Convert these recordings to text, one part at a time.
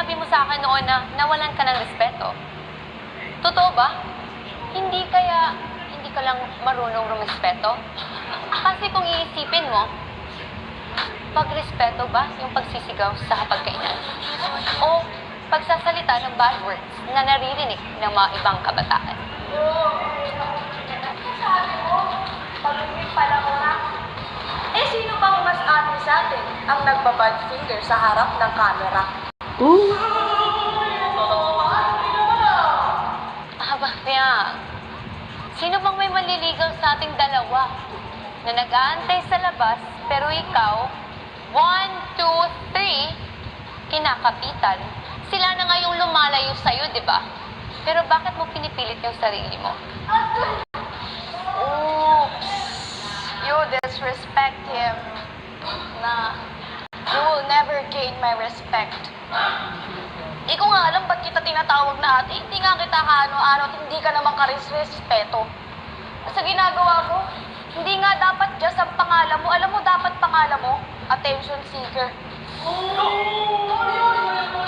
sinabi mo sa akin noon na nawalan ka ng respeto. Totoo ba? Hindi ka lang marunong rumespeto? Kasi kung iisipin mo, pagrespeto ba yung pagsisigaw sa hapagkainan? O pagsasalita ng bad words na naririnig ng mga ibang kabataan? Sabi mo, pag-ibig pala ko na. Eh, sino bang mas ate sa atin ang nagbabad finger sa harap ng camera? Aba, Fiang. Sino bang may manliligaw sa ating dalawa na nag-aantay sa labas pero ikaw, 1, 2, 3, kinakapitan. Sila na nga yung lumalayo sa'yo, di ba? Pero bakit mo pinipilit yung sarili mo? Oops! You disrespect him. Na you will never gain my respect. Di ko nga alam ba't kita tinatawag na ate. Hindi nga kita kaano-ano at hindi ka naman karespeto. Sa ginagawa mo, hindi nga dapat just ang pangalan mo. Alam mo, dapat pangalan mo, attention seeker.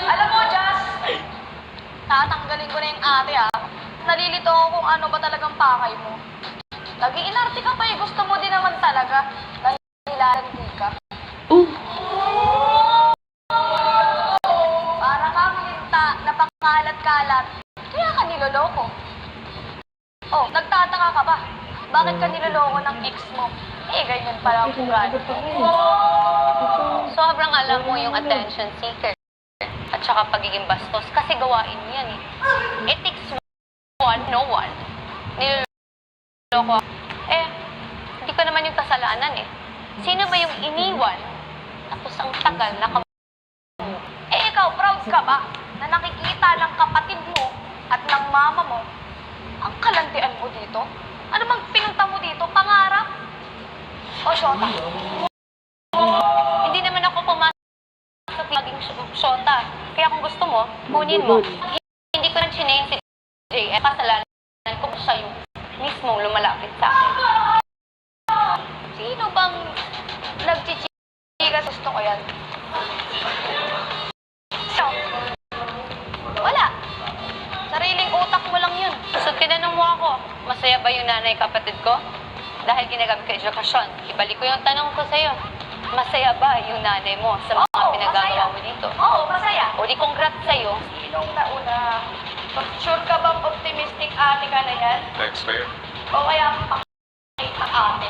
Alam mo, Jazz, tatanggalin ko na yung ate Nalilito ako kung ano ba talagang pakay mo. Nag-iinarte ka pa gusto mo din naman talaga. Nahihilanti ka. Para kang linta na pakalat-kalat. Kaya ka niloloko. Oh, nagtataka ka ba? Bakit ka niloloko ng ex mo? Eh, ganyan pala ang ugali. Sobrang alam mo yung attention seeker at saka pagiging bastos kasi gawain mo yan eh. It takes one, no one. Niloloko ako. Eh, hindi ko naman yung kasalanan eh. Sino ba yung iniwan? Tapos ang tagal na Eh, ikaw, proud ka ba na nakikita ng kapatid mo at ng mama mo ang kalantian mo dito? Ano bang pinunta mo dito? Pangarap? O syota? Hindi naman ako pumasok laging syota. Kaya kung gusto mo, kunin mo. Hindi ko nang chinayin si JF. Kasalanan ko siya yung mismong lumalapit sa akin. Sino bang nagchichika? Gusto ko yan. So, wala. Sariling utak mo lang yun. So, tinanong mo ako, masaya ba yung nanay kapatid ko? Dahil ginagamit ko edukasyon. Ibalik ko yung tanong ko sa'yo. Masaya ba yung nanay mo sa mga pinagagawa mo dito? Oo, masaya. O di congrats sa'yo. Sinong nauna? Sure ka bang optimistic ate ka na yan? Thanks, Mayor. O kaya ate?